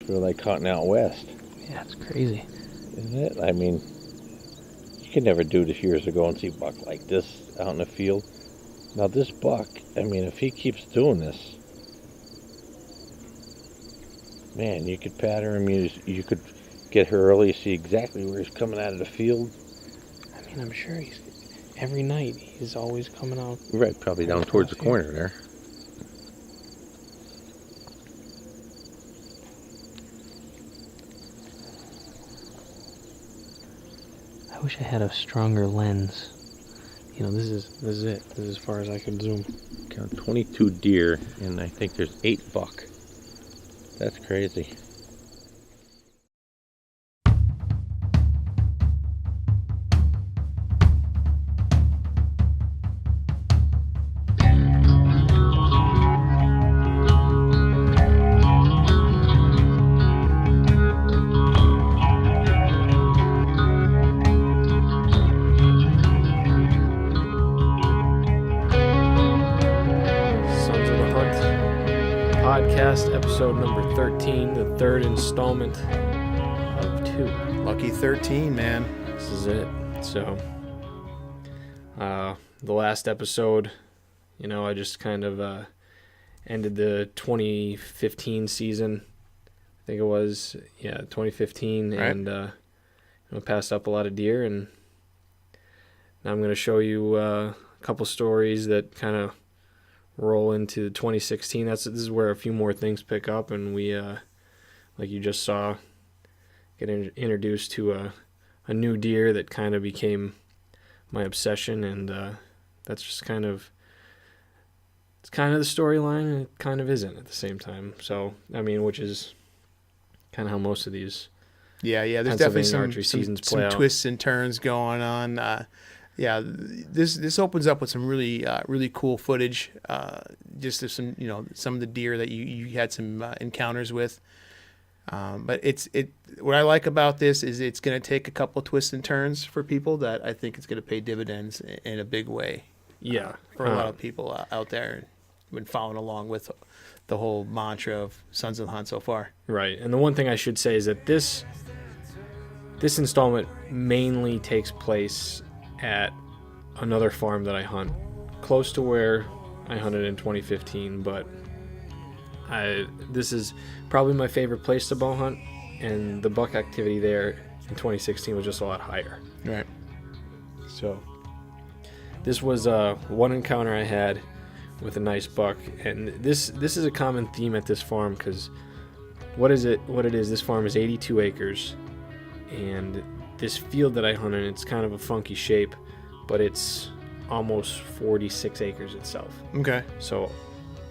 for like hunting out west. Yeah, it's crazy. Isn't it? I mean, you could never do this years ago and see a buck like this out in the field. Now this buck, I mean, if he keeps doing this, man, you could pattern him. You could get her early, see exactly where he's coming out of the field. I mean, I'm sure every night he's always coming out. Right, probably down towards the corner there. I wish I had a stronger lens. You know, this is it. This is as far as I can zoom. Count 22 deer, and I think there's 8 buck. That's crazy. Podcast episode number 13, the third installment of 2. Lucky 13, man. This is it. So, the last episode, you know, I just kind of ended the 2015 season. I think it was, 2015, right. And passed up a lot of deer, and now I'm going to show you a couple stories that kind of roll into 2016. This is where a few more things pick up, and we, like you just saw, get introduced to a new deer that kind of became my obsession, and that's just it's kind of the storyline, and it kind of isn't at the same time. So, I mean, which is kind of how most of these there's definitely some twists and turns going on. This opens up with some really cool footage. Just of some of the deer that you had some encounters with. But what I like about this is it's going to take a couple of twists and turns for people that I think it's going to pay dividends in a big way. Yeah, for a lot of people out there who've been following along with the whole mantra of Sons of the Hunt so far. Right, and the one thing I should say is that this installment mainly takes place at another farm that I hunt, close to where I hunted in 2015, but this is probably my favorite place to bow hunt, and the buck activity there in 2016 was just a lot higher. Right. So this was one encounter I had with a nice buck, and this is a common theme at this farm, because what it is, this farm is 82 acres, and this field that I hunt in, it's kind of a funky shape, but it's almost 46 acres itself. Okay. So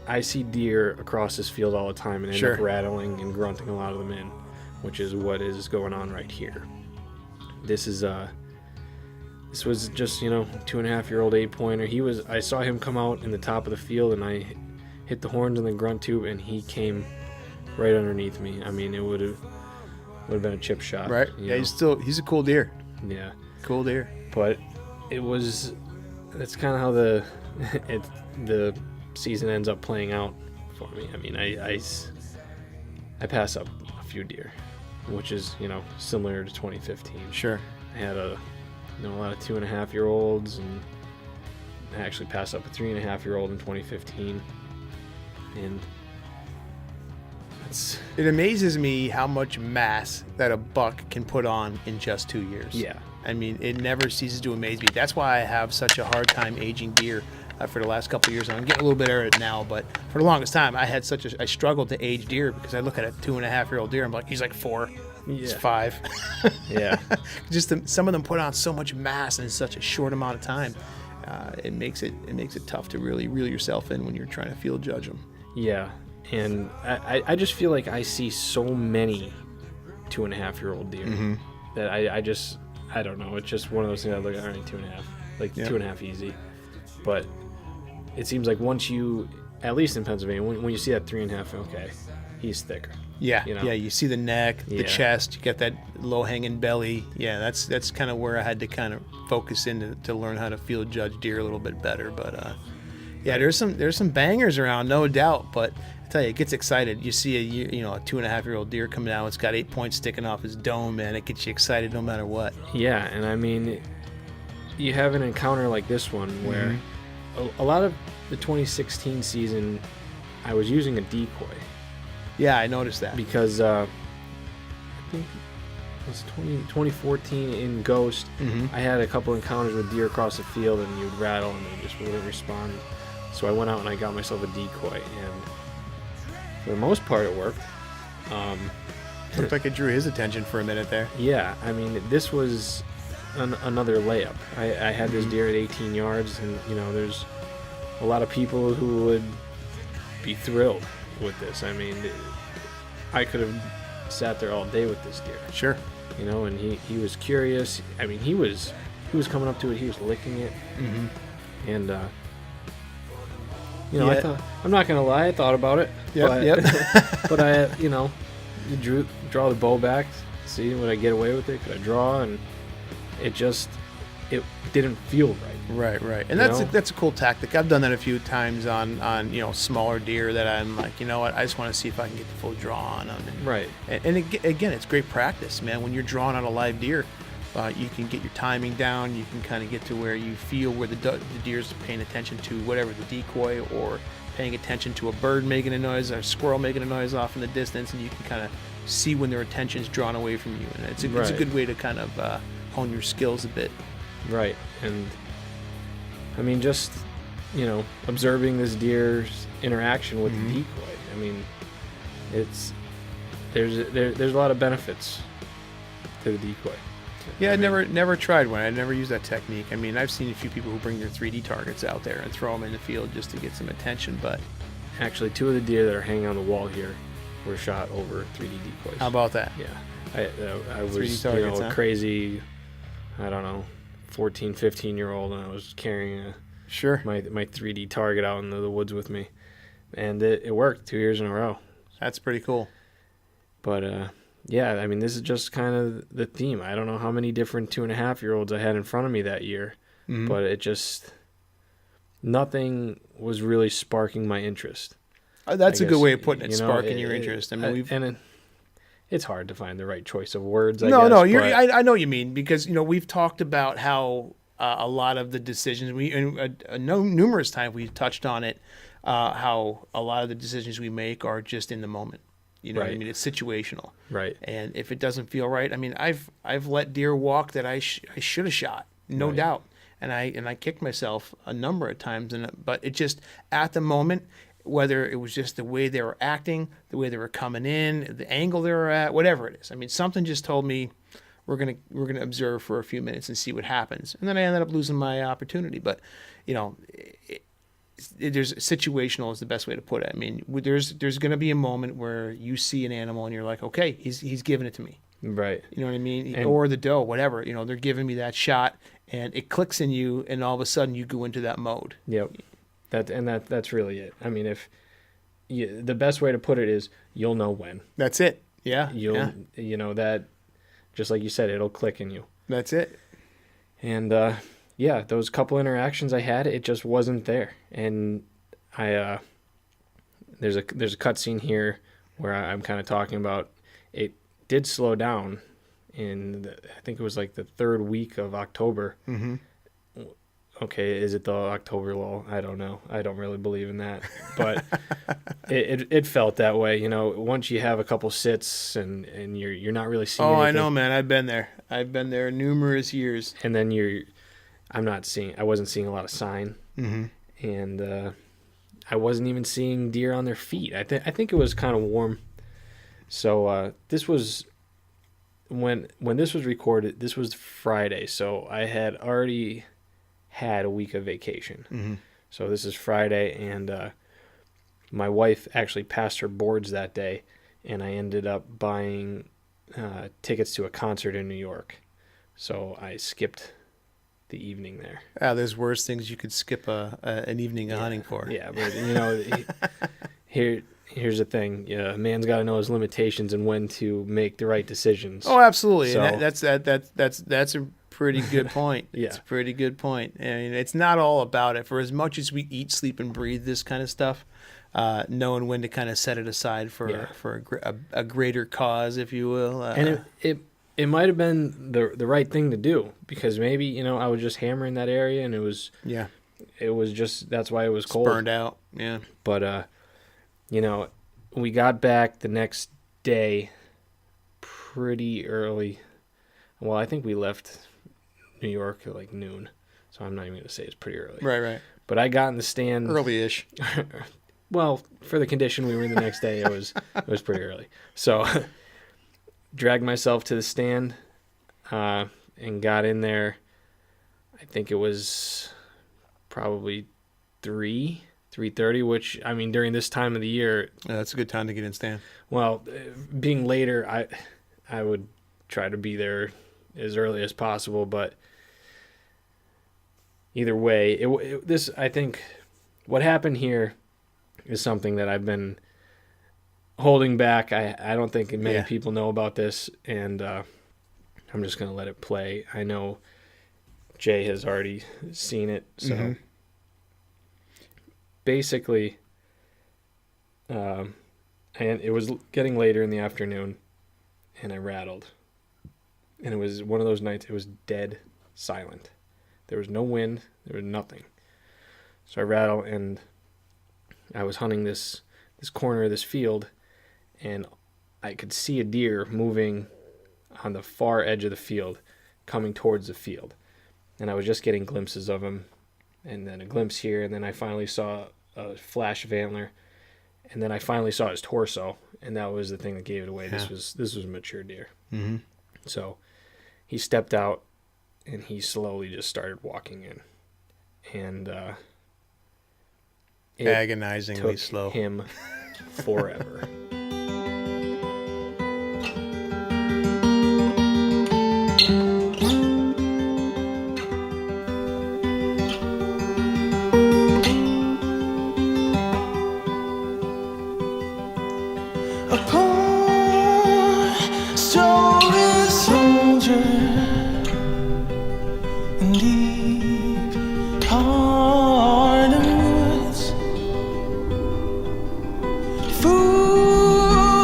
I see deer across this field all the time, and end up rattling and grunting a lot of them in, which is what is going on right here. This was just, 2.5-year-old 8-pointer. I saw him come out in the top of the field, and I hit the horns in the grunt tube, and he came right underneath me. I mean, it would have been a chip shot. Right. Yeah, he's a cool deer. Yeah. Cool deer. But that's kind of how the season ends up playing out for me. I mean, I pass up a few deer, which is, similar to 2015. Sure. I had a lot of 2.5-year-olds, and I actually passed up a 3.5-year-old in 2015. And it amazes me how much mass that a buck can put on in just 2 years. Yeah. I mean, it never ceases to amaze me. That's why I have such a hard time aging deer for the last couple of years. And I'm getting a little bit better at it now, but for the longest time, I struggled to age deer, because I look at a 2.5-year-old deer, I'm like, he's like 4. Yeah. He's 5. Yeah. Some of them put on so much mass in such a short amount of time. It makes it tough to really reel yourself in when you're trying to field judge them. Yeah. And I just feel like I see so many 2.5-year-old deer that I don't know. It's just one of those things I look at, all right, 2.5. Like 2.5 easy. But it seems like once you, at least in Pennsylvania, when you see that 3.5, okay, he's thicker. Yeah, you see the neck, the chest, you get that low-hanging belly. Yeah, that's kind of where I had to kind of focus in to learn how to field judge deer a little bit better. But, there's some bangers around, no doubt. But at tell you, it gets excited. You see a 2.5-year-old deer coming out. It's got 8 points sticking off his dome, man. It gets you excited no matter what. Yeah, and I mean, you have an encounter like this one where a lot of the 2016 season, I was using a decoy. Yeah, I noticed that. Because I think it was 2014 in Ghost, I had a couple encounters with deer across the field, and you'd rattle and they just wouldn't respond. So I went out and I got myself a decoy, and for the most part it worked. Looked like it drew his attention for a minute there. Yeah, I mean, this was another layup. I had this deer at 18 yards, and there's a lot of people who would be thrilled with this. I mean, I could have sat there all day with this deer. Sure. And he was curious. I mean, he was coming up to it. He was licking it. And I thought, I'm not gonna lie, I thought about it. But I, you draw the bow back, see, would I get away with it? Could I draw? And it didn't feel right. Right. And that's a cool tactic. I've done that a few times on smaller deer that I'm like, you know what, I just want to see if I can get the full draw on them. Right. And again, it's great practice, man. When you're drawing on a live deer, you can get your timing down. You can kind of get to where you feel where the deer's paying attention to whatever the decoy, or paying attention to a bird making a noise or a squirrel making a noise off in the distance, and you can kind of see when their attention is drawn away from you. And it's a good way to kind of hone your skills a bit. Right. And I mean, just observing this deer's interaction with the decoy. I mean, there's a lot of benefits to the decoy. Yeah, I never tried one. I never used that technique. I mean, I've seen a few people who bring their 3D targets out there and throw them in the field just to get some attention. But actually, 2 of the deer that are hanging on the wall here were shot over 3D decoys. How about that? Yeah, I was targets, crazy. I don't know, 14, 15-year-old, and I was carrying my 3D target out into the woods with me, and it worked 2 years in a row. That's pretty cool. But yeah, I mean, this is just kind of the theme. I don't know how many different 2.5-year-olds I had in front of me that year, but nothing was really sparking my interest. That's a good way of putting it, sparking your interest. I mean, it's hard to find the right choice of words. I know what you mean, because we've talked about how a lot of the decisions numerous times we've touched on it, how a lot of the decisions we make are just in the moment. What I mean? It's situational. Right. And if it doesn't feel right, I mean, I've let deer walk that I should have shot, no doubt. And I kicked myself a number of times, but it just, at the moment, whether it was just the way they were acting, the way they were coming in, the angle they were at, whatever it is. I mean, something just told me we're gonna observe for a few minutes and see what happens. And then I ended up losing my opportunity. But there's situational is the best way to put it. I mean, there's going to be a moment where you see an animal and you're like, okay, he's giving it to me. Right. You know what I mean? Or the doe, whatever. They're giving me that shot, and it clicks in you, and all of a sudden you go into that mode. Yep. That's really it. I mean, the best way to put it is you'll know when. That's it. Yeah. That, just like you said, it'll click in you. That's it. And those couple interactions I had, it just wasn't there. And there's a cutscene here where I'm kind of talking about it did slow down I think it was like the 3rd week of October. Mm-hmm. Okay, is it the October lull? I don't know. I don't really believe in that, but it felt that way. Once you have a couple sits and you're not really seeing. Oh, anything, I know, man. I've been there numerous years. And then I wasn't seeing a lot of sign, and I wasn't even seeing deer on their feet. I think it was kind of warm. So this was when this was recorded. This was Friday, so I had already had a week of vacation. Mm-hmm. So this is Friday, and my wife actually passed her boards that day, and I ended up buying tickets to a concert in New York. So I skipped the evening there. There's worse things you could skip an evening of hunting for. Yeah, but here's the thing. A man's got to know his limitations and when to make the right decisions. Oh, absolutely. So, and that's a pretty good point. Yeah. It's a pretty good point. I mean, it's not all about it. For as much as we eat, sleep, and breathe this kind of stuff, knowing when to kind of set it aside for a greater cause, if you will. And it might have been the right thing to do, because maybe, you know, I was just hammering that area and it was just, that's why it was cold. Burned out. Yeah. But, you know, we got back the next day pretty early. Well, I think we left New York at like noon, so I'm not even going to say it's pretty early. Right. But I got in the stand Early-ish. Well, for the condition we were in the next day, it was pretty early. So dragged myself to the stand and got in there. I think it was probably 3:30, which, I mean, during this time of the year, That's a good time to get in stand. well, being later, I would try to be there as early as possible, but either way, this, I think what happened here is something that I've been holding back. I don't think many people know about this, and I'm just going to let it play. I know Jay has already seen it, so basically, and it was getting later in the afternoon, and I rattled. And it was one of those nights, it was dead silent. There was no wind, there was nothing. So I rattled, and I was hunting this corner of this field, and I could see a deer moving on the far edge of the field, coming towards the field. And I was just getting glimpses of him, and then a glimpse here, and then I finally saw a flash of antler, and then I finally saw his torso, and that was the thing that gave it away. Yeah. This was a mature deer. Mm-hmm. So he stepped out, and he slowly just started walking in, and it Agonizingly took slow. him forever. A poor, stolen soldier in deep heart and woods, fooled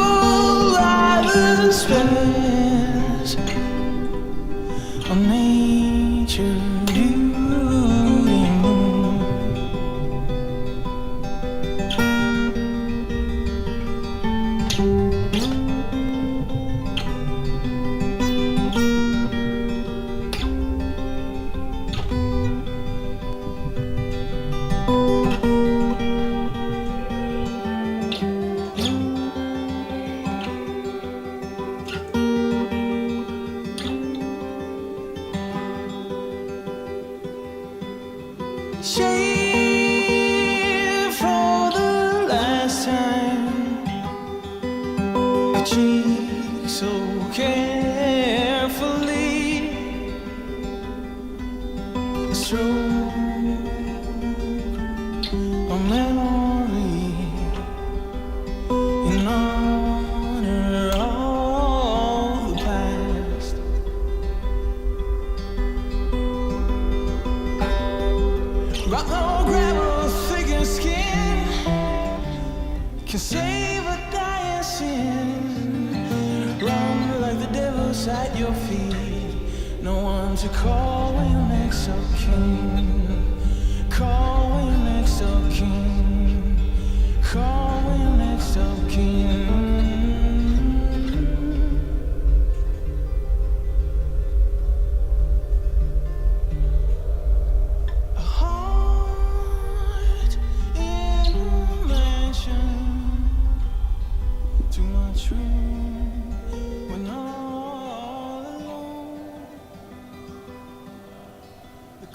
by the spells of nature beauty moon. Shave for the last time, your cheek so carefully, a stroke, a memory in honor of the past. Rock, no gravel, thicker skin can save a dying sin. Run like the devil's at your feet. No one to call when you're next of kin. Call when you're next of kin. Call when you're next of kin. A heart in a mansion, too much room when all alone. The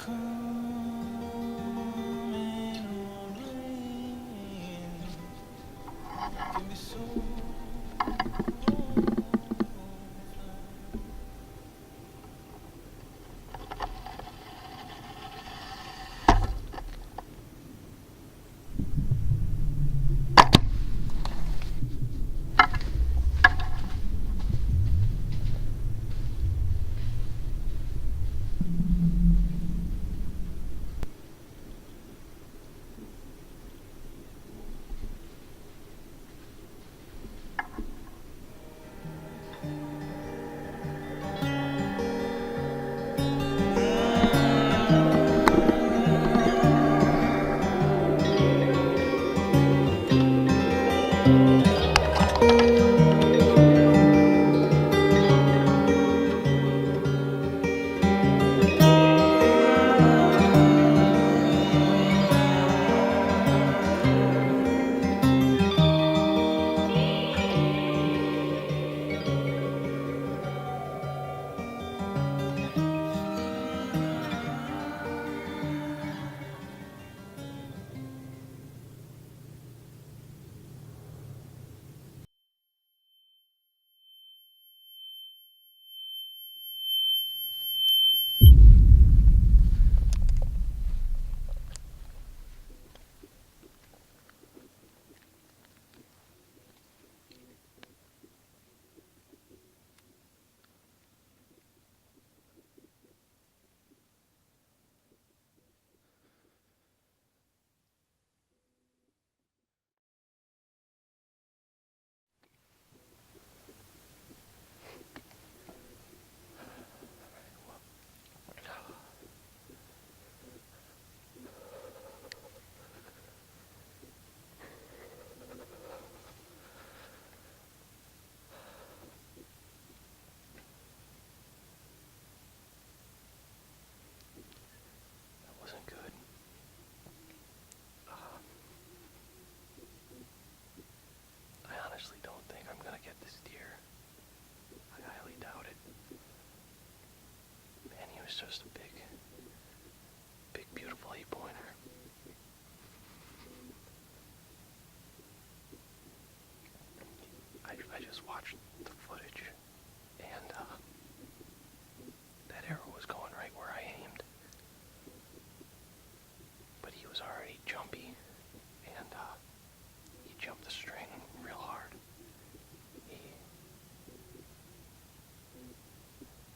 was just a big, beautiful 8-pointer. I just watched the footage, and that arrow was going right where I aimed. But he was already jumpy, and he jumped the string real hard.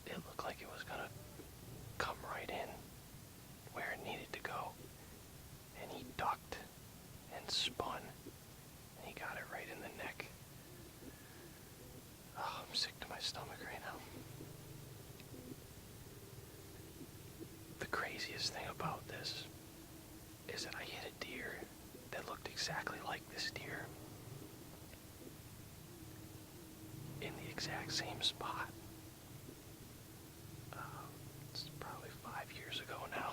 It looked like it was gonna come right in where it needed to go, and he ducked and spun, and he got it right in the neck. Oh, I'm sick to my stomach right now. The craziest thing about this is that I hit a deer that looked exactly like this deer in the exact same spot. It's probably 5 years ago now.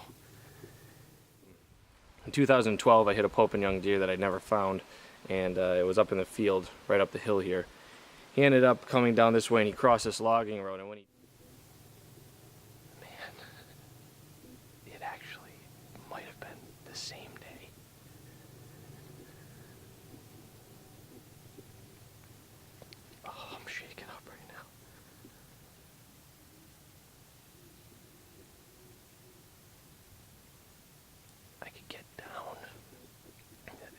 In 2012, I hit a Pope and Young deer that I'd never found, and it was up in the field, right up the hill here. He ended up coming down this way, and he crossed this logging road, and when he... Man, it actually might have been the same day. Oh, I'm shaking up right now. I could get down.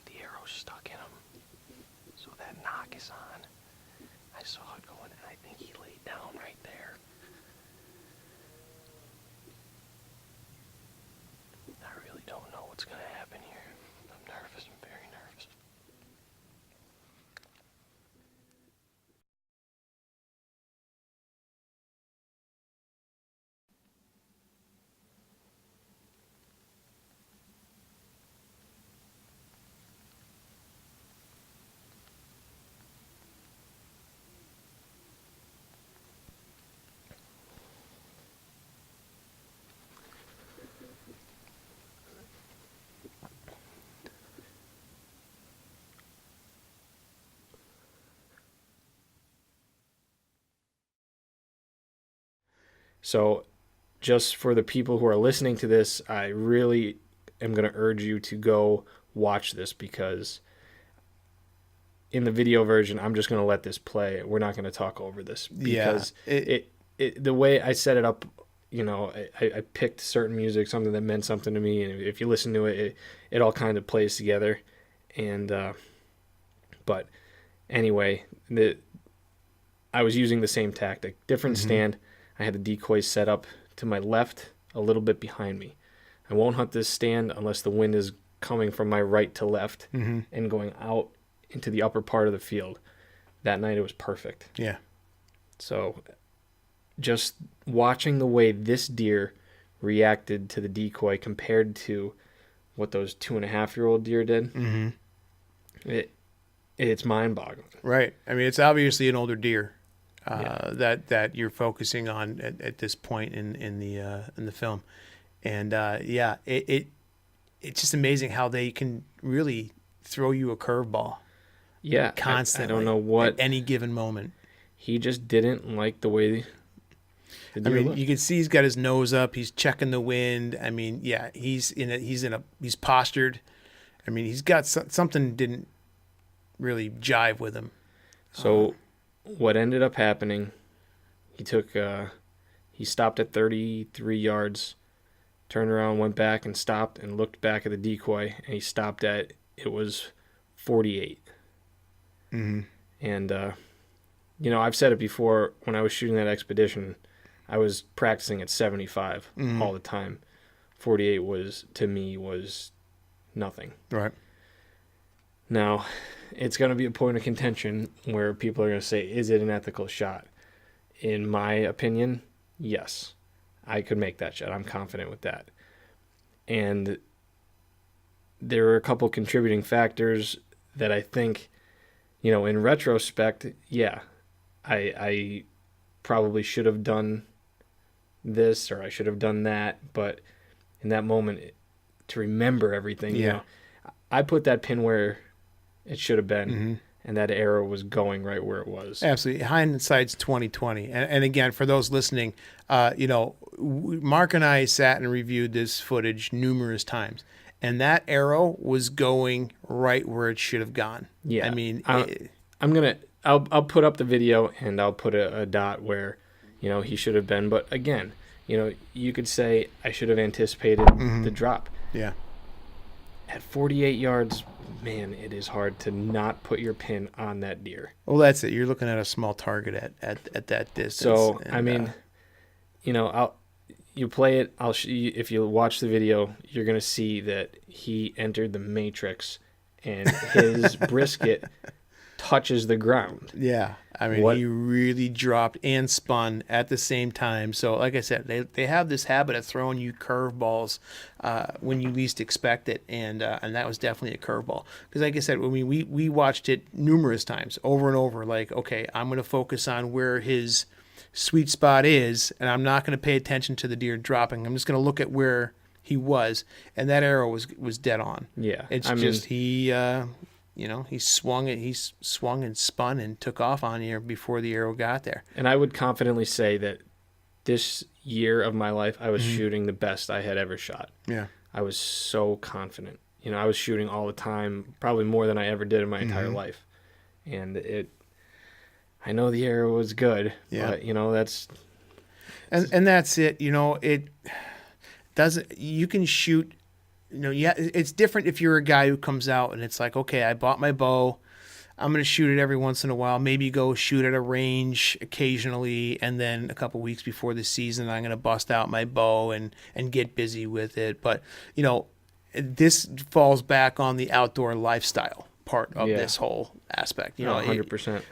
The arrow's stuck in him, so that knock is on. I saw it going, and I think he laid down right there. I really don't know what's going to happen here. I'm nervous. I'm very nervous. So, just for the people who are listening to this, I really am going to urge you to go watch this, because in the video version, I'm just going to let this play. We're not going to talk over this, because it the way I set it up, you know, I picked certain music, something that meant something to me, and if you listen to it, it all kind of plays together. And but anyway, I was using the same tactic, different stand. I had the decoys set up to my left, a little bit behind me. I won't hunt this stand unless the wind is coming from my right to left and going out into the upper part of the field. That night it was perfect. Yeah. So just watching the way this deer reacted to the decoy compared to what those 2.5-year-old deer did, it's mind-boggling. Right. I mean, it's obviously an older deer. That you're focusing on at this point in the film, and it's just amazing how they can really throw you a curveball. Yeah, constantly. I don't know what at any given moment. He just didn't like the way the deer looked. You can see he's got his nose up. He's checking the wind. I mean, yeah, he's postured. I mean, he's got something didn't really jive with him. So. What ended up happening, he stopped at 33 yards, turned around, went back and stopped and looked back at the decoy, and he stopped at, it was 48. And, you know, I've said it before, when I was shooting that expedition, I was practicing at 75 all the time. 48 to me, was nothing. Right. Now, it's going to be a point of contention where people are going to say, is it an ethical shot? In my opinion, yes. I could make that shot. I'm confident with that. And there are a couple contributing factors that I think, you know, in retrospect, yeah, I probably should have done this or I should have done that. But in that moment, to remember everything, you know, I put that pin where it should have been, and that arrow was going right where it was. Absolutely. Hindsight's 2020. And again, for those listening, Mark and I sat and reviewed this footage numerous times, and that arrow was going right where it should have gone. Yeah. I mean, I'll put up the video and I'll put a dot where, he should have been. But again, you could say I should have anticipated the drop. Yeah. At 48 yards, man, it is hard to not put your pin on that deer. Well, that's it. You're looking at a small target at that distance. So, you play it. If you watch the video, you're going to see that he entered the matrix and his brisket touches the ground. Yeah. I mean, he really dropped and spun at the same time. So, like I said, they have this habit of throwing you curveballs when you least expect it, and that was definitely a curveball. Because, like I said, we watched it numerous times, over and over. Like, okay, I'm going to focus on where his sweet spot is, and I'm not going to pay attention to the deer dropping. I'm just going to look at where he was, and that arrow was dead on. Yeah, he swung and spun and took off on you before the arrow got there. And I would confidently say that this year of my life, I was shooting the best I had ever shot. Yeah. I was so confident. I was shooting all the time, probably more than I ever did in my entire life. And I know the arrow was good, but that's... And that's it. It doesn't, you can shoot, it's different if you're a guy who comes out and it's like, okay, I bought my bow. I'm going to shoot it every once in a while, maybe go shoot at a range occasionally. And then a couple weeks before the season, I'm going to bust out my bow and get busy with it. But, this falls back on the outdoor lifestyle part of this whole aspect. 100%.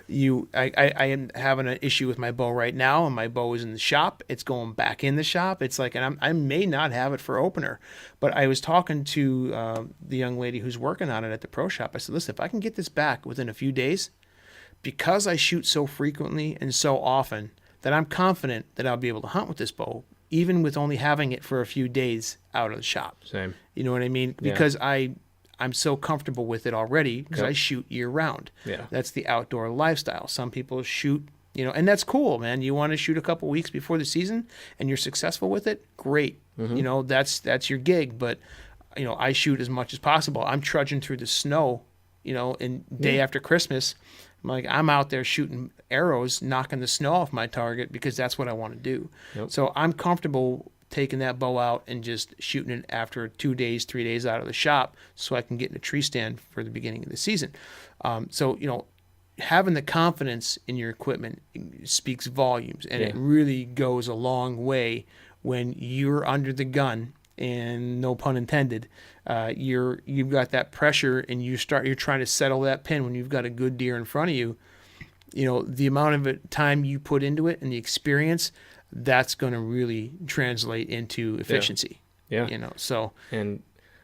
I am having an issue with my bow right now, and my bow is in the shop. It's going back in the shop. It's like, and I may not have it for opener, but I was talking to the young lady who's working on it at the pro shop. I said, listen, if I can get this back within a few days, because I shoot so frequently and so often, that I'm confident that I'll be able to hunt with this bow, even with only having it for a few days out of the shop. Same. You know what I mean? Yeah. Because I'm so comfortable with it already because I shoot year round. Yeah. That's the outdoor lifestyle. Some people shoot, and that's cool, man. You want to shoot a couple weeks before the season and you're successful with it, great. That's your gig. But, I shoot as much as possible. I'm trudging through the snow, and day after Christmas, I'm out there shooting arrows, knocking the snow off my target because that's what I want to do. Yep. So I'm comfortable taking that bow out and just shooting it after 2 days, 3 days out of the shop so I can get in a tree stand for the beginning of the season. Having the confidence in your equipment speaks volumes, and it really goes a long way when you're under the gun, and no pun intended, you've got that pressure and you're trying to settle that pin when you've got a good deer in front of you. The amount of time you put into it and the experience, that's going to really translate into efficiency. Yeah. And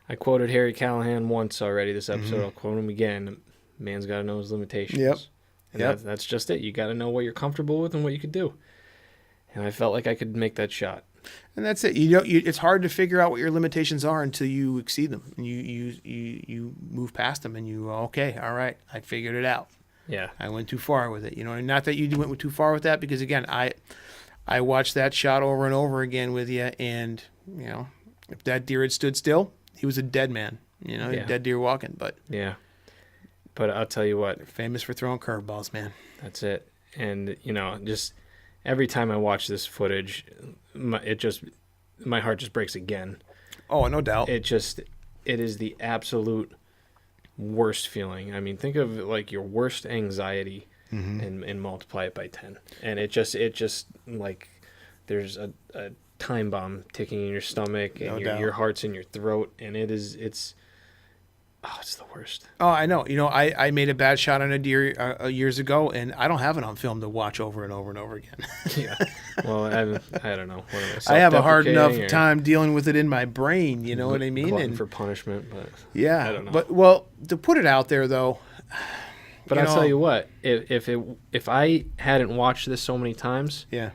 I quoted Harry Callahan once already this episode. I'll quote him again. Man's got to know his limitations. Yep. And that's just it. You got to know what you're comfortable with and what you could do. And I felt like I could make that shot. And that's it. It's hard to figure out what your limitations are until you exceed them. And you move past them and okay, all right, I figured it out. Yeah. I went too far with it. And not that you went too far with that, because again, I watched that shot over and over again with you, and if that deer had stood still, he was a dead man. A dead deer walking. But but I'll tell you what, they're famous for throwing curveballs, man. That's it. And just every time I watch this footage, my heart just breaks again. Oh, no doubt. It is the absolute worst feeling. I mean, think of it like your worst anxiety. And multiply it by 10, and it just like there's a time bomb ticking in your stomach, and your heart's in your throat, and it's the worst. Oh, I know. I made a bad shot on a deer years ago, and I don't have it on film to watch over and over and over again. Yeah. Well, I don't know. I have a hard enough time dealing with it in my brain. You know what I mean? Glutton for punishment, but yeah. I don't know. But to put it out there though. But I'll tell you what, if I hadn't watched this so many times, I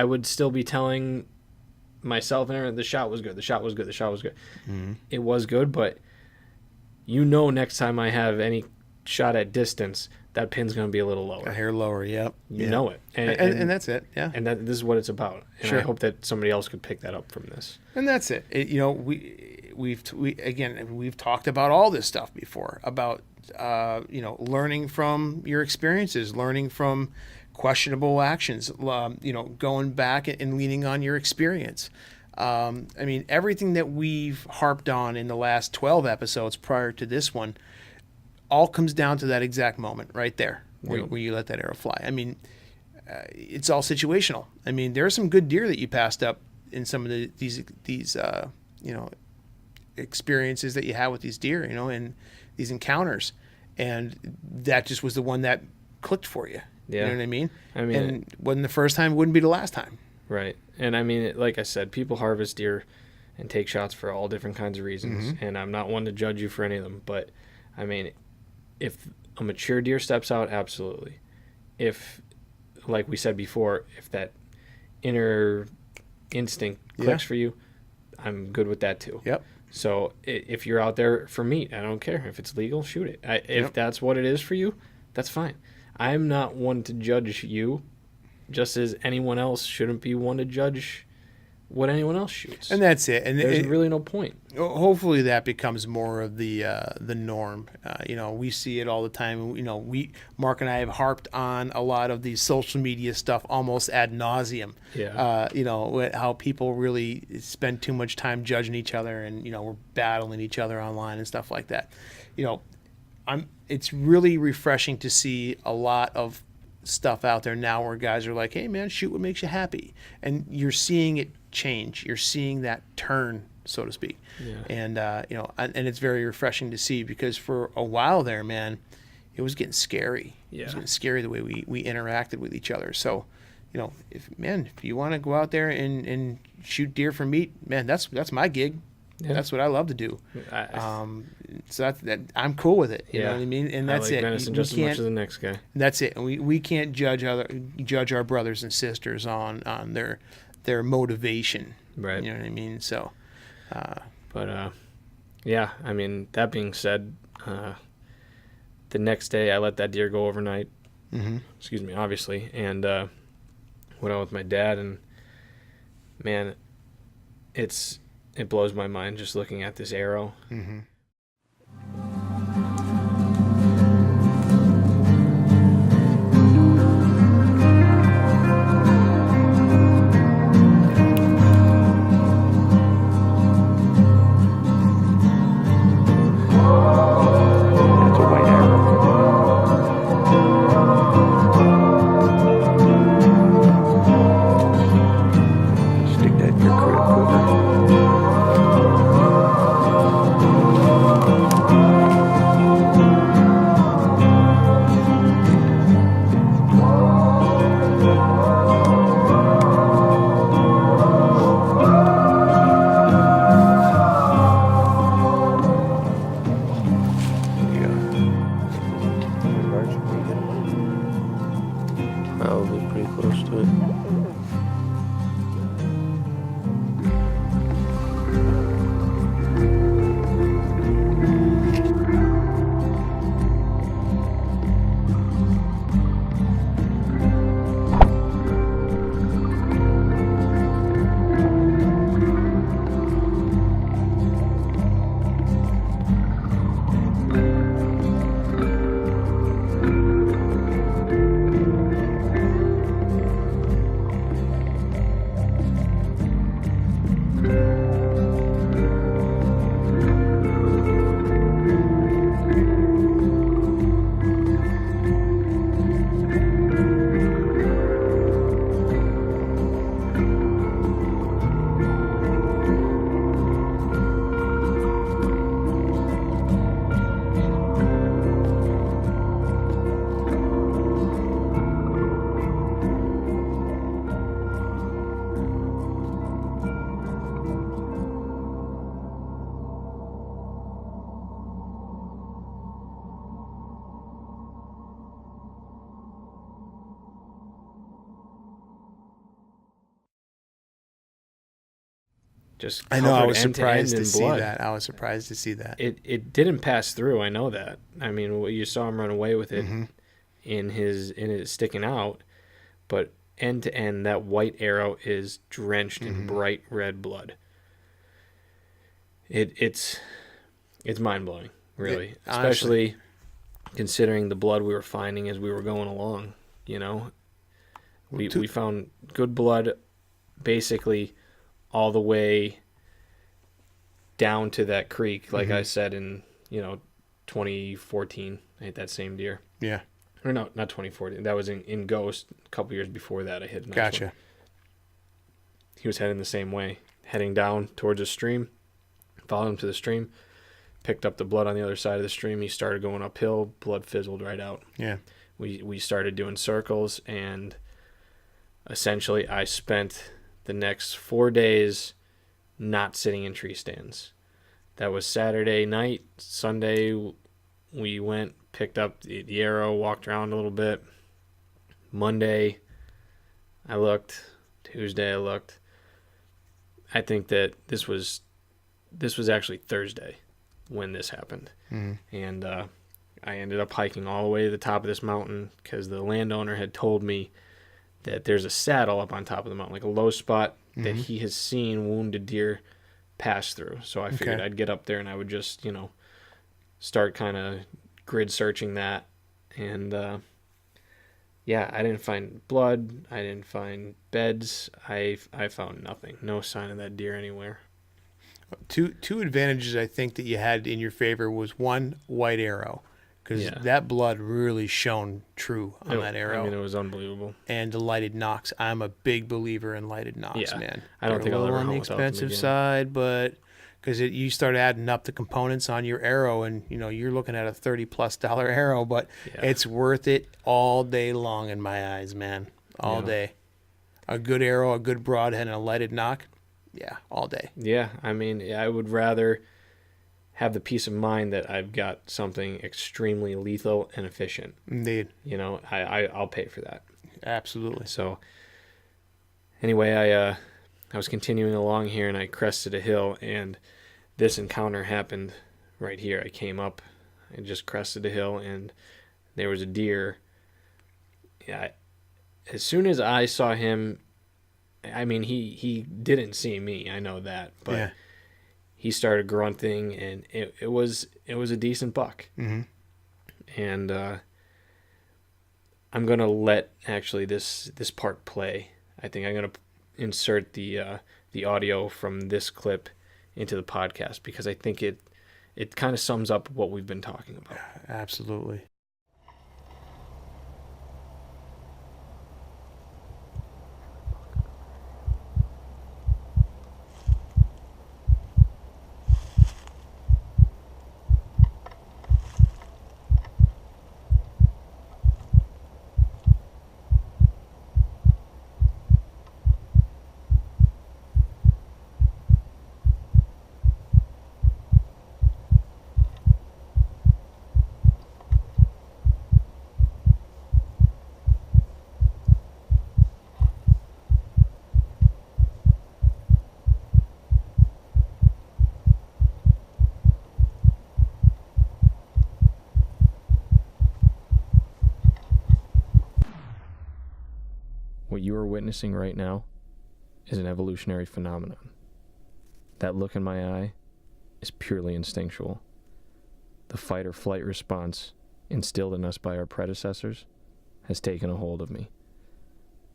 would still be telling myself and Aaron, the shot was good. The shot was good. The shot was good. It was good, but next time I have any shot at distance, that pin's going to be a little lower. A hair lower, yep. You know it. And that's it, yeah. And this is what it's about. And Sure. I hope that somebody else could pick that up from this. And that's it. We've talked about all this stuff before, about learning from your experiences, learning from questionable actions, going back and leaning on your experience. Everything that we've harped on in the last 12 episodes prior to this one all comes down to that exact moment right there where you let that arrow fly. It's all situational. There are some good deer that you passed up in some of these experiences that you had with these deer, and these encounters, and that just was the one that clicked for you. Yeah. You know what I mean? And wasn't the first time, wouldn't be the last time. Right. And like I said, people harvest deer and take shots for all different kinds of reasons. Mm-hmm. And I'm not one to judge you for any of them. But, if a mature deer steps out, absolutely. If, like we said before, if that inner instinct clicks for you, I'm good with that too. Yep. So if you're out there for meat, I don't care. If it's legal, shoot it. If that's what it is for you, that's fine. I'm not one to judge you, just as anyone else shouldn't be one to judge what anyone else shoots. And that's it. And there's really no point. Hopefully that becomes more of the norm. We see it all the time. Mark and I have harped on a lot of these social media stuff almost ad nauseum. Yeah. How people really spend too much time judging each other, and we're battling each other online and stuff like that. It's really refreshing to see a lot of stuff out there now where guys are like, hey man, shoot what makes you happy, and you're seeing it change. You're seeing that turn, so to speak. Yeah. And and it's very refreshing to see, because for a while there, man, it was getting scary. Yeah. It was getting scary the way we interacted with each other. So if you want to go out there and shoot deer for meat, man, that's my gig. Yeah. That's what I love to do. So that I'm cool with it. You know what I mean? And that's I like it. venison just as much as the next guy. That's it. And we can't judge our brothers and sisters on their motivation. Right. You know what I mean? So. That being said, the next day I let that deer go overnight. Mm-hmm. Excuse me, obviously, and went out with my dad, and man, it blows my mind just looking at this arrow. Mm-hmm. That's a white arrow. Stick that in your quiver. just I know. I covered was end surprised end to in see blood. that. I was surprised to see that. It didn't pass through. I know that. I mean, you saw him run away with it Mm-hmm. in his sticking out, but end to end, that white arrow is drenched in Mm-hmm. bright red blood. It's mind blowing, really, Honestly. especially considering the blood we were finding as we were going along. You know, we found good blood, basically all the way down to that creek, like I said in 2014. I hit that same deer. Yeah. Or no, not 2014. That was in Ghost. A couple years before that, I hit a nice Gotcha. one. He was heading the same way, heading down towards a stream. Followed him to the stream, picked up the blood on the other side of the stream. He started going uphill. Blood fizzled right out. Yeah. We started doing circles, and essentially I spent the next 4 days not sitting in tree stands. That was Saturday night. Sunday we went, picked up the arrow, walked around a little bit. Monday I looked. Tuesday I looked. I think that this was actually Thursday when this happened. Mm-hmm. And I ended up hiking all the way to the top of this mountain because the landowner had told me that there's a saddle up on top of the mountain, like a low spot that he has seen wounded deer pass through. So I figured I'd get up there and I would just, start kind of grid searching that. And yeah, I didn't find blood. I didn't find beds. I found nothing. No sign of that deer anywhere. Two advantages I think that you had in your favor was one, white arrow, because that blood really shone true on that arrow. I mean, it was unbelievable. And the lighted nocks. I'm a big believer in lighted nocks, man. I don't think I'll ever on the hunt without them expensive again. side, but because you start adding up the components on your arrow, and you're looking at a $30+ arrow, but it's worth it all day long in my eyes, man. All day. A good arrow, a good broadhead, and a lighted knock. Yeah, all day. Yeah, I mean, I would rather have the peace of mind that I've got something extremely lethal and efficient. Indeed. I'll pay for that. Absolutely. So anyway, I was continuing along here and I crested a hill and this encounter happened right here. I came up and just crested a hill and there was a deer. Yeah, as soon as I saw him, I mean, he didn't see me. I know that, but he started grunting, and it was a decent buck. Mm-hmm. And I'm gonna let actually this part play. I think I'm gonna insert the audio from this clip into the podcast because I think it kind of sums up what we've been talking about. Absolutely. What you are witnessing right now is an evolutionary phenomenon. That look in my eye is purely instinctual. The fight or flight response instilled in us by our predecessors has taken a hold of me.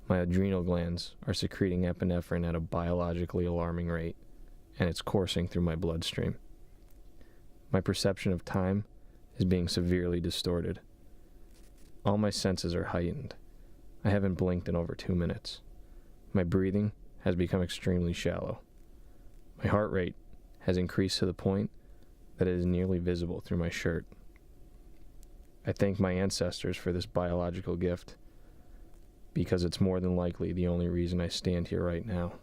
My adrenal glands are secreting epinephrine at a biologically alarming rate, and it's coursing through my bloodstream. My perception of time is being severely distorted. All my senses are heightened. I haven't blinked in over 2 minutes. My breathing has become extremely shallow. My heart rate has increased to the point that it is nearly visible through my shirt. I thank my ancestors for this biological gift, because it's more than likely the only reason I stand here right now.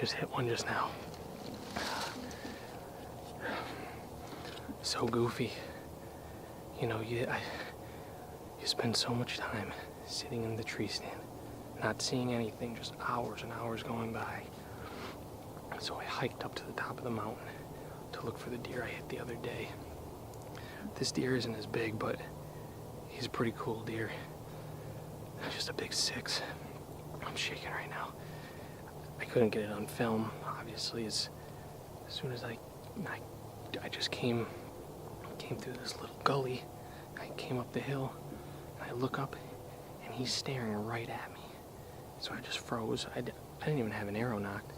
just hit one just now. So goofy. You know, you spend so much time sitting in the tree stand, not seeing anything, just hours and hours going by. So I hiked up to the top of the mountain to look for the deer I hit the other day. This deer isn't as big, but he's a pretty cool deer. Just a big 6. I'm shaking right now. I couldn't get it on film, obviously. As soon as I just came through this little gully. I came up the hill, and I look up, and he's staring right at me. So I just froze. I didn't even have an arrow nocked.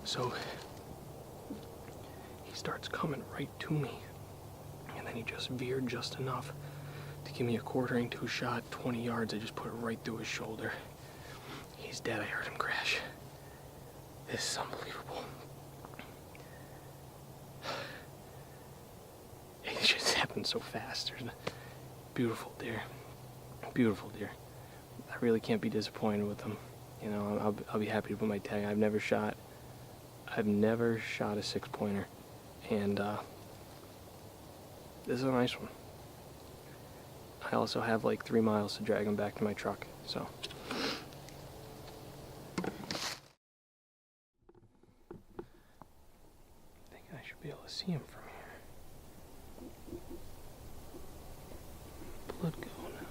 So he starts coming right to me, and then he just veered just enough to give me a quartering 2 shot, 20 yards. I just put it right through his shoulder. He's dead. I heard him crash. This is unbelievable. It just happened so fast. There's a beautiful deer. Beautiful deer. I really can't be disappointed with them. You know, I'll be happy to put my tag. I've never shot a 6-pointer, and this is a nice one. I also have like 3 miles to drag him back to my truck, so. I think I should be able to see him from here. Blood go now.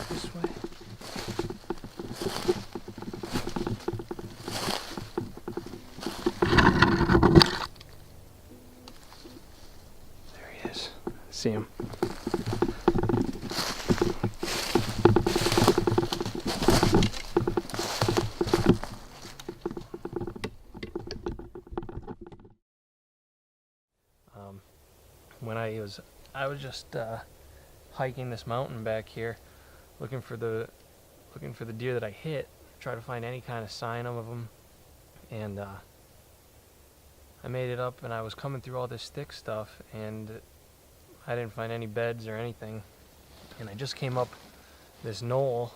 This way. There he is. See him. When I was just hiking this mountain back here, looking for the deer that I hit, try to find any kind of sign of them, and I made it up, and I was coming through all this thick stuff, and I didn't find any beds or anything, and I just came up this knoll,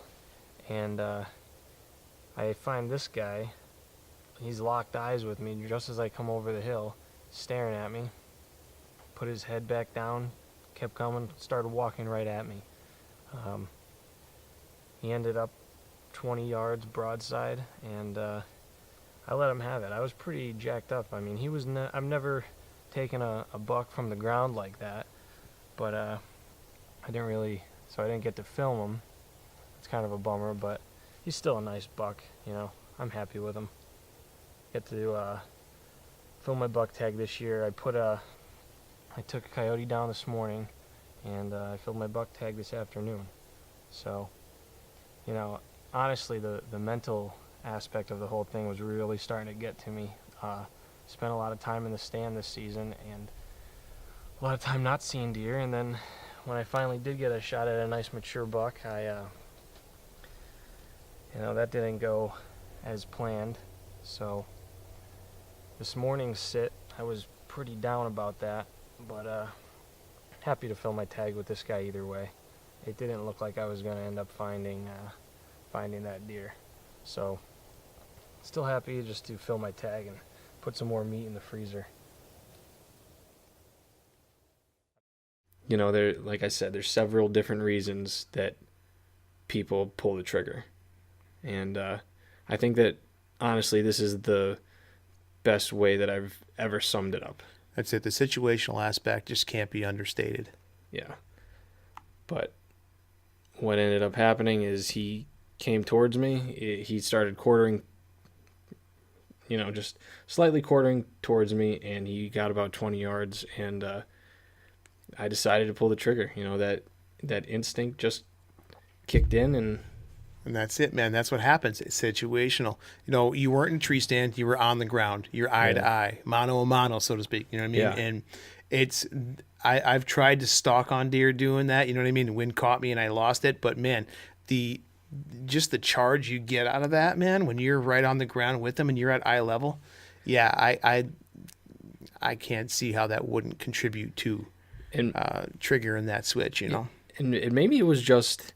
and I find this guy. He's locked eyes with me just as I come over the hill, staring at me. Put his head back down, kept coming, started walking right at me. He ended up 20 yards broadside, and I let him have it. I was pretty jacked up. I mean, I've never taken a buck from the ground like that, but I didn't get to film him. It's kind of a bummer, but he's still a nice buck, you know. I'm happy with him. Get to film my buck tag this year. I took a coyote down this morning, and I filled my buck tag this afternoon. So, you know, honestly, the mental aspect of the whole thing was really starting to get to me. Spent a lot of time in the stand this season, and a lot of time not seeing deer, and then when I finally did get a shot at a nice mature buck, that didn't go as planned. So this morning's sit, I was pretty down about that, but happy to fill my tag with this guy either way. It didn't look like I was going to end up finding that deer. So still happy just to fill my tag and put some more meat in the freezer. You know, like I said, there's several different reasons that people pull the trigger. And I think that, honestly, this is the best way that I've ever summed it up. That's it. The situational aspect just can't be understated. Yeah. But what ended up happening is he came towards me. He started quartering, just slightly quartering towards me, and he got about 20 yards, and I decided to pull the trigger. You know, that instinct just kicked in, and that's it, man. That's what happens. It's situational. You know, you weren't in a tree stand. You were on the ground. You're eye to eye, mano a mano, so to speak. You know what I mean? Yeah. And I've tried to stalk on deer doing that. You know what I mean? The wind caught me and I lost it. But man, the just the charge you get out of that, man, when you're right on the ground with them and you're at eye level. Yeah, I can't see how that wouldn't contribute to And triggering that switch, and maybe it was just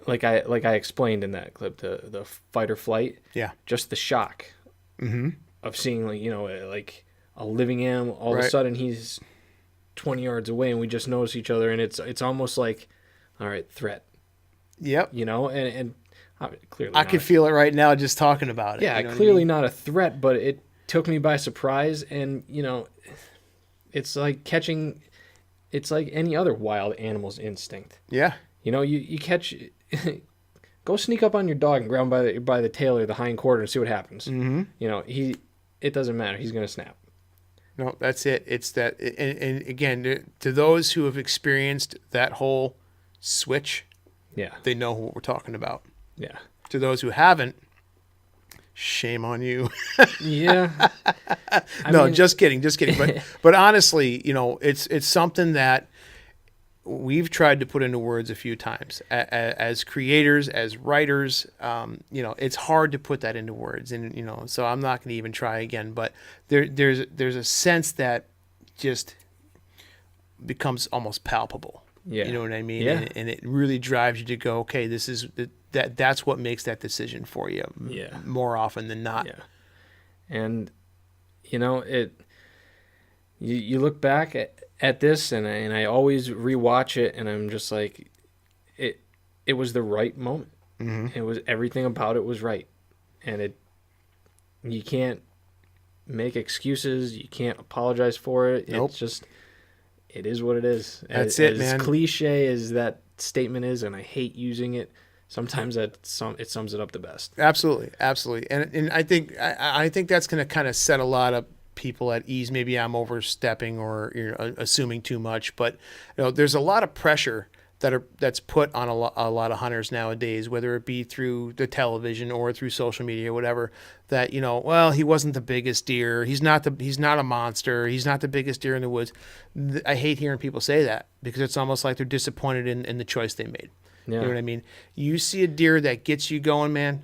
like I explained in that clip, the fight or flight. Yeah. Just the shock of seeing like a living animal. All of a Right. sudden he's 20 yards away and we just notice each other, and it's almost like, all right, threat. Yep. And clearly I could feel it right now just talking about it. Yeah, you know what I clearly mean? not a threat, but it took me by surprise, and it's like catching. It's like any other wild animal's instinct. Yeah. You catch. Go sneak up on your dog and grab him by the tail or the hind quarter and see what happens. Mm-hmm. It doesn't matter. He's gonna snap. No, that's it. It's that, and again, to those who have experienced that whole switch, Yeah. they know what we're talking about. Yeah. To those who haven't, shame on you. Yeah. No, just kidding. But honestly, it's something that we've tried to put into words a few times as creators, as writers. It's hard to put that into words, and so I'm not going to even try again. But there's a sense that just becomes almost palpable. Yeah. You know what I mean? Yeah. And it really drives you to go, okay, this is that's what makes that decision for you. Yeah. More often than not. Yeah. And you look back at this, and I always rewatch it, and I'm just like, it was the right moment. Mm-hmm. It was, everything about it was right, and you can't make excuses. You can't apologize for it. Nope. It's just, it is what it is. That's it, as man. Cliche as that statement is, and I hate using it, sometimes it sums it up the best. Absolutely, and I think that's going to kind of set a lot of people at ease. Maybe I'm overstepping or assuming too much, but there's a lot of pressure that's put on a lot of hunters nowadays, whether it be through the television or through social media or whatever. That well, he wasn't the biggest deer. He's not a monster. He's not the biggest deer in the woods. I hate hearing people say that, because it's almost like they're disappointed in the choice they made. Yeah. You know what I mean? You see a deer that gets you going, man.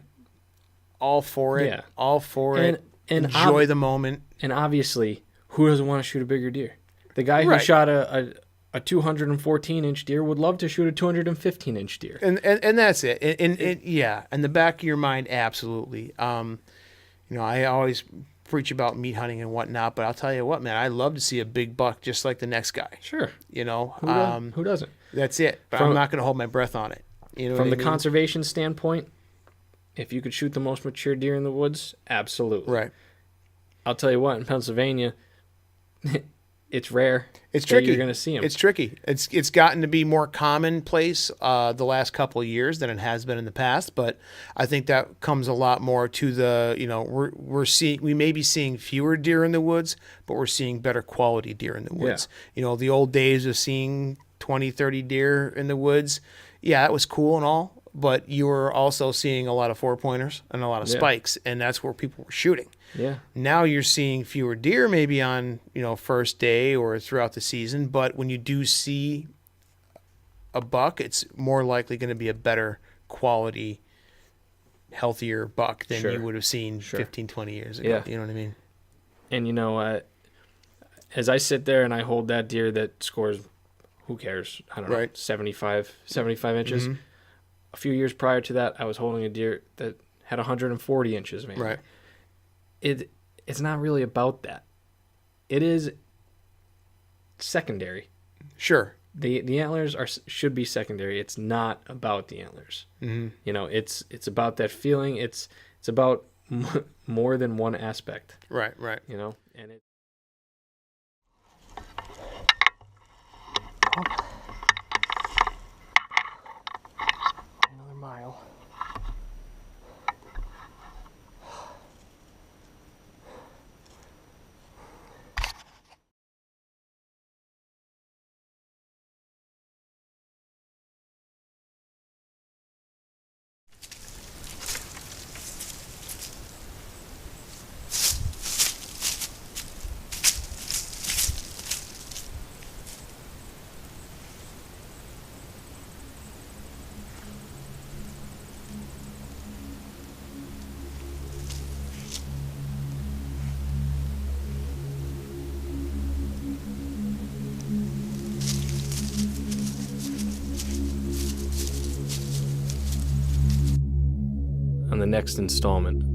All for it. Yeah. All for it. And enjoy the moment. And obviously, who doesn't want to shoot a bigger deer? The guy who Right. shot a 214-inch deer would love to shoot a 215-inch deer. And that's it. And yeah, in the back of your mind, absolutely. I always preach about meat hunting and whatnot, but I'll tell you what, man, I love to see a big buck just like the next guy. Sure. Who doesn't? That's it. But I'm not going to hold my breath on it. From the conservation standpoint, if you could shoot the most mature deer in the woods, absolutely. Right. I'll tell you what, in Pennsylvania, it's rare. It's that tricky. You're going to see them. It's tricky. It's gotten to be more commonplace the last couple of years than it has been in the past. But I think that comes a lot more to the we may be seeing fewer deer in the woods, but we're seeing better quality deer in the woods. Yeah. The old days of seeing 20, 30 deer in the woods, yeah, it was cool and all. But you were also seeing a lot of 4-pointers and a lot of spikes, and that's where people were shooting. Yeah. Now you're seeing fewer deer maybe on, first day or throughout the season, but when you do see a buck, it's more likely going to be a better quality, healthier buck than you would have seen 15, 20 years ago. Yeah. You know what I mean? And as I sit there and I hold that deer that scores, who cares? I don't know, 75 inches. Mm-hmm. A few years prior to that, I was holding a deer that had 140 inches, maybe. Right. It's not really about that. It is secondary. Sure. The antlers should be secondary. It's not about the antlers. Mm-hmm. It's about that feeling. It's about more than one aspect. Right. And it. Another mile. next installment.